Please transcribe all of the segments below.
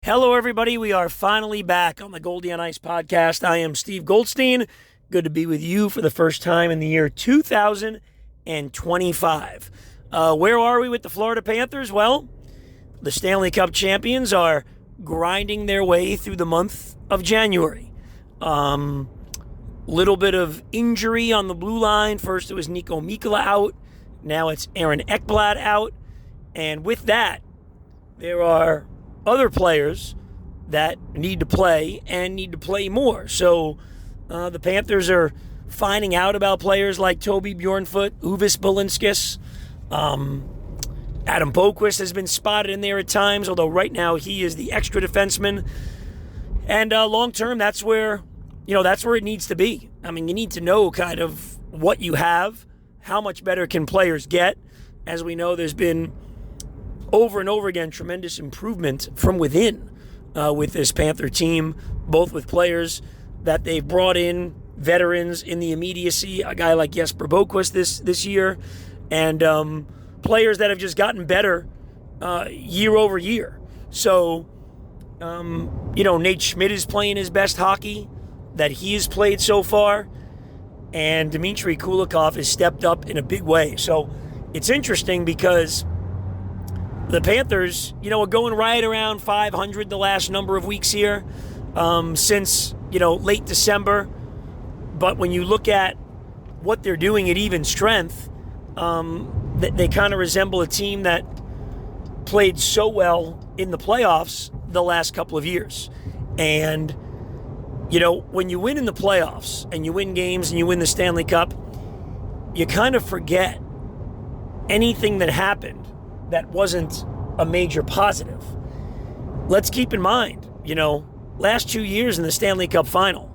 Hello, everybody. We are finally back on the Goldie on Ice podcast. I am Steve Goldstein. Good to be with you for the first time in the year 2025. Where are we with the Florida Panthers? Well, the Stanley Cup champions are grinding their way through the month of January. Little bit of injury on the blue line. First it was Nico Mikkola out. Now it's Aaron Ekblad out. And with that, there are other players that need to play and need to play more. So the Panthers are finding out about players like Toby Bjornfoot, Uvis Balinskis. Adam Boquist has been spotted in there at times, although right now he is the extra defenseman. And long term, that's where it needs to be. I mean, you need to know kind of what you have, how much better can players get. As we know, there's been over and over again tremendous improvement from within with this Panther team, both with players that they've brought in, veterans in the immediacy, a guy like Jesper Boquist this year, and players that have just gotten better year over year. So, Nate Schmidt is playing his best hockey that he has played so far, and Dmitry Kulikov has stepped up in a big way. So it's interesting because the Panthers, are going right around 500 the last number of weeks here since, late December. But when you look at what they're doing at even strength, they kind of resemble a team that played so well in the playoffs the last couple of years. And, when you win in the playoffs and you win games and you win the Stanley Cup, you kind of forget anything that happened that wasn't a major positive. Let's keep in mind, last 2 years in the Stanley Cup final,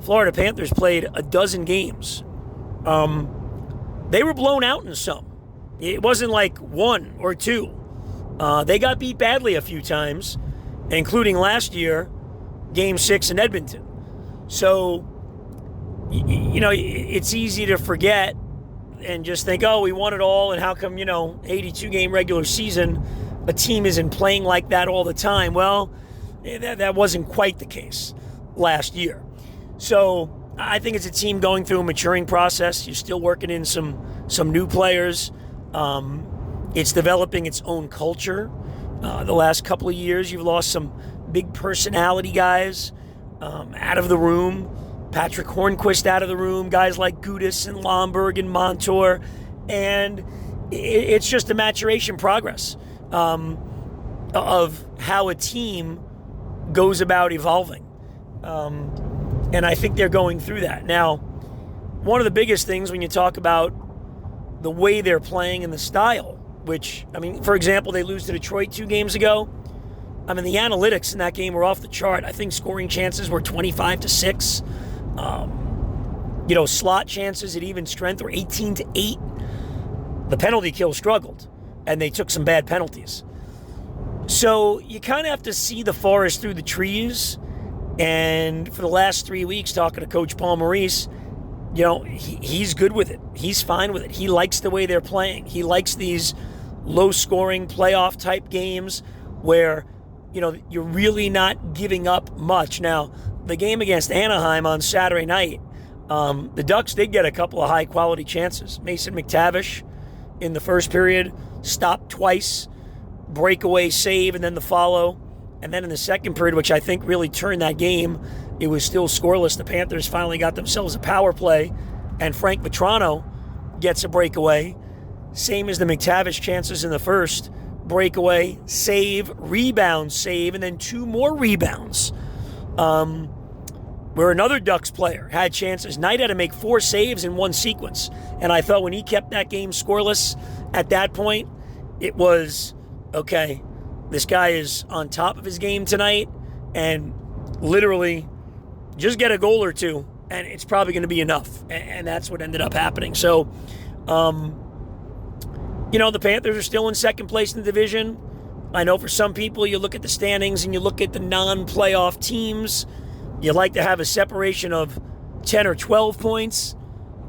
Florida Panthers played a dozen games. They were blown out in some. It wasn't like one or two. They got beat badly a few times, including last year, Game 6 in Edmonton. So, it's easy to forget and just think, oh, we won it all, and how come, 82-game regular season, a team isn't playing like that all the time? Well, that wasn't quite the case last year. So I think it's a team going through a maturing process. You're still working in some new players. It's developing its own culture. The last couple of years, you've lost some big personality guys out of the room. Patrick Hornquist out of the room, guys like Gudis and Lomberg and Montour, and it's just a maturation progress of how a team goes about evolving. And I think they're going through that. Now, one of the biggest things when you talk about the way they're playing and the style, which, for example, they lose to Detroit 2 games ago. The analytics in that game were off the chart. I think scoring chances were 25-6. Slot chances at even strength were 18-8. The penalty kill struggled, and they took some bad penalties. So you kind of have to see the forest through the trees. And for the last 3 weeks, talking to Coach Paul Maurice, he's good with it. He's fine with it. He likes the way they're playing. He likes these low-scoring playoff-type games where, you're really not giving up much. Now, the game against Anaheim on Saturday night, the Ducks did get a couple of high-quality chances. Mason McTavish in the first period stopped twice, breakaway save, and then the follow. And then in the second period, which I think really turned that game, it was still scoreless. The Panthers finally got themselves a power play, and Frank Vetrano gets a breakaway. Same as the McTavish chances in the first. Breakaway, save, rebound, save, and then 2 more rebounds. Where another Ducks player had chances. Knight had to make 4 saves in one sequence. And I thought when he kept that game scoreless at that point, it was, okay, this guy is on top of his game tonight, and literally just get a goal or two, and it's probably going to be enough. And that's what ended up happening. So, the Panthers are still in second place in the division. I know for some people, you look at the standings and you look at the non-playoff teams, you like to have a separation of 10 or 12 points.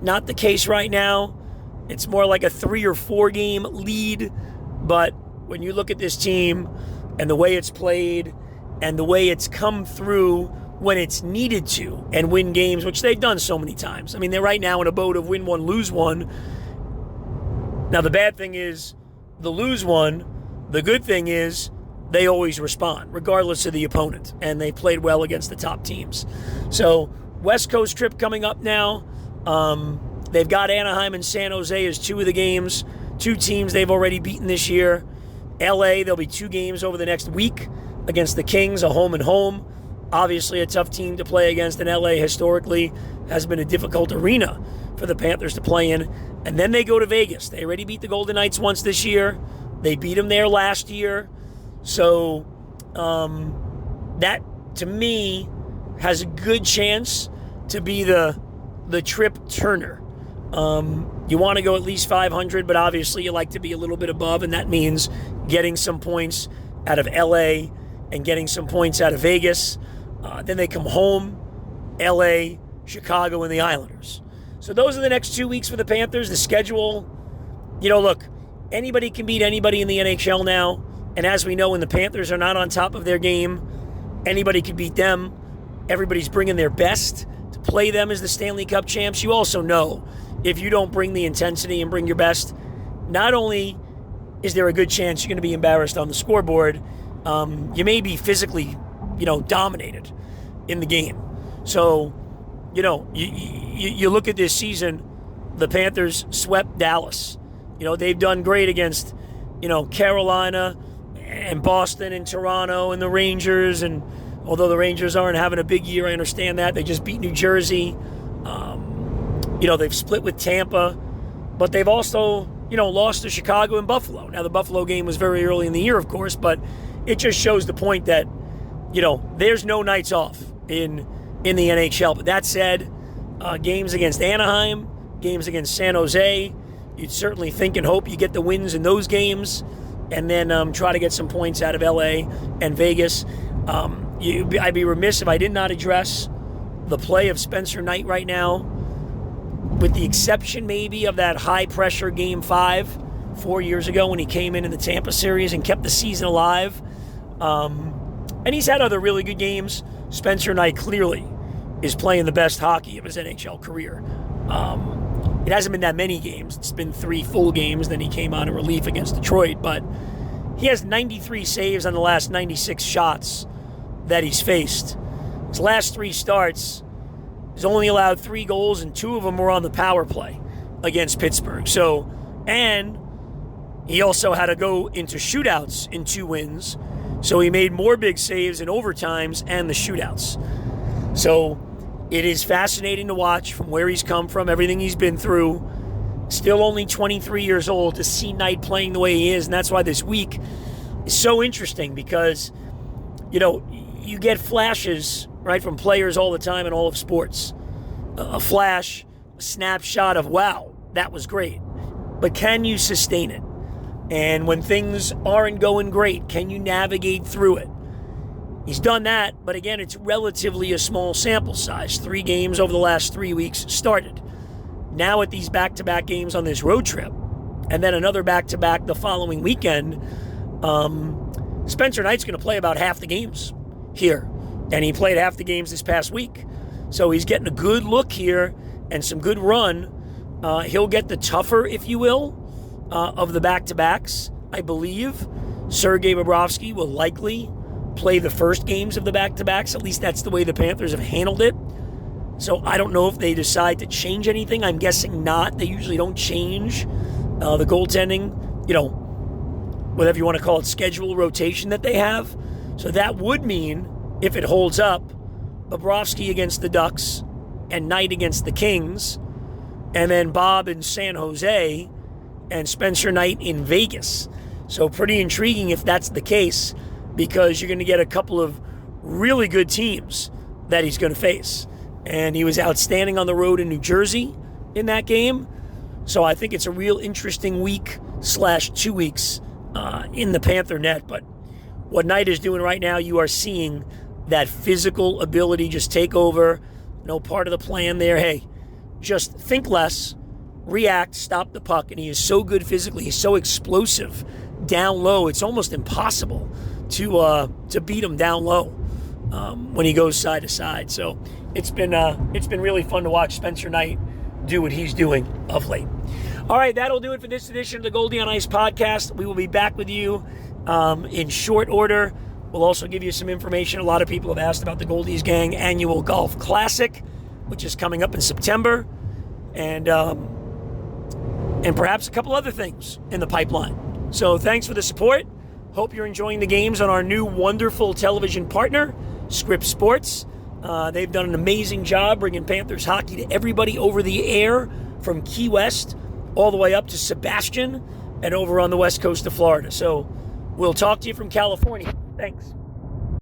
Not the case right now. It's more like a 3 or 4 game lead. But when you look at this team and the way it's played and the way it's come through when it's needed to and win games, which they've done so many times. I mean, they're right now in a boat of win one, lose one. Now, the bad thing is the lose one. The good thing is they always respond, regardless of the opponent, and they played well against the top teams. So, West Coast trip coming up now. They've got Anaheim and San Jose as two of the games, two teams they've already beaten this year. LA, there'll be two games over the next week against the Kings, a home and home. Obviously a tough team to play against, and LA historically has been a difficult arena for the Panthers to play in. And then they go to Vegas. They already beat the Golden Knights once this year. They beat them there last year. So that, to me, has a good chance to be the trip turner. You want to go at least 500, but obviously you like to be a little bit above, and that means getting some points out of LA and getting some points out of Vegas. Then they come home, LA, Chicago, and the Islanders. So those are the next 2 weeks for the Panthers. The schedule, look, anybody can beat anybody in the NHL now. And as we know, when the Panthers are not on top of their game, anybody can beat them. Everybody's bringing their best to play them as the Stanley Cup champs. You also know if you don't bring the intensity and bring your best, not only is there a good chance you're going to be embarrassed on the scoreboard, you may be physically, dominated in the game. So, you look at this season, the Panthers swept Dallas. They've done great against, Carolina and Boston and Toronto and the Rangers. And although the Rangers aren't having a big year, I understand that. They just beat New Jersey. They've split with Tampa. But they've also, lost to Chicago and Buffalo. Now, the Buffalo game was very early in the year, of course, but it just shows the point that, there's no nights off in the NHL. But that said, games against Anaheim, games against San Jose, you'd certainly think and hope you get the wins in those games, and then try to get some points out of LA and Vegas. I'd be remiss if I did not address the play of Spencer Knight right now, with the exception maybe of that high-pressure Game 5 4 years ago when he came in the Tampa series and kept the season alive. And he's had other really good games. Spencer Knight clearly is playing the best hockey of his NHL career. It hasn't been that many games. It's been 3 full games. Then he came on in relief against Detroit. But he has 93 saves on the last 96 shots that he's faced. His last 3 starts, he's only allowed 3 goals, and 2 of them were on the power play against Pittsburgh. And he also had to go into shootouts in 2 wins. So he made more big saves in overtimes and the shootouts. So it is fascinating to watch from where he's come from, everything he's been through. Still only 23 years old, to see Knight playing the way he is. And that's why this week is so interesting, because, you get flashes, right, from players all the time in all of sports. A flash, a snapshot of, wow, that was great. But can you sustain it? And when things aren't going great, can you navigate through it? He's done that, but again, it's relatively a small sample size. 3 games over the last 3 weeks started. Now at these back-to-back games on this road trip, and then another back-to-back the following weekend, Spencer Knight's going to play about half the games here. And he played half the games this past week. So he's getting a good look here and some good run. He'll get the tougher, if you will, of the back-to-backs, I believe. Sergei Bobrovsky will likely play the first games of the back-to-backs. At least that's the way the Panthers have handled it. So I don't know if they decide to change anything. I'm guessing not. They usually don't change the goaltending, whatever you want to call it, schedule rotation that they have. So that would mean, if it holds up, Bobrovsky against the Ducks and Knight against the Kings, and then Bob in San Jose and Spencer Knight in Vegas. So pretty intriguing if that's the case, because you're going to get a couple of really good teams that he's going to face. And he was outstanding on the road in New Jersey in that game. So I think it's a real interesting week/2 weeks in the Panther net. But what Knight is doing right now, you are seeing that physical ability just take over. No part of the plan there. Hey, just think less, react, stop the puck. And he is so good physically. He's so explosive down low. It's almost impossible to beat him down low when he goes side to side. So it's been really fun to watch Spencer Knight do what he's doing of late. All right, that'll do it for this edition of the Goldie on Ice podcast. We will be back with you in short order. We'll also give you some information. A lot of people have asked about the Goldies Gang Annual Golf Classic, which is coming up in September, and perhaps a couple other things in the pipeline. So thanks for the support. Hope you're enjoying the games on our new wonderful television partner, Scripps Sports. They've done an amazing job bringing Panthers hockey to everybody over the air, from Key West all the way up to Sebastian and over on the west coast of Florida. So we'll talk to you from California. Thanks.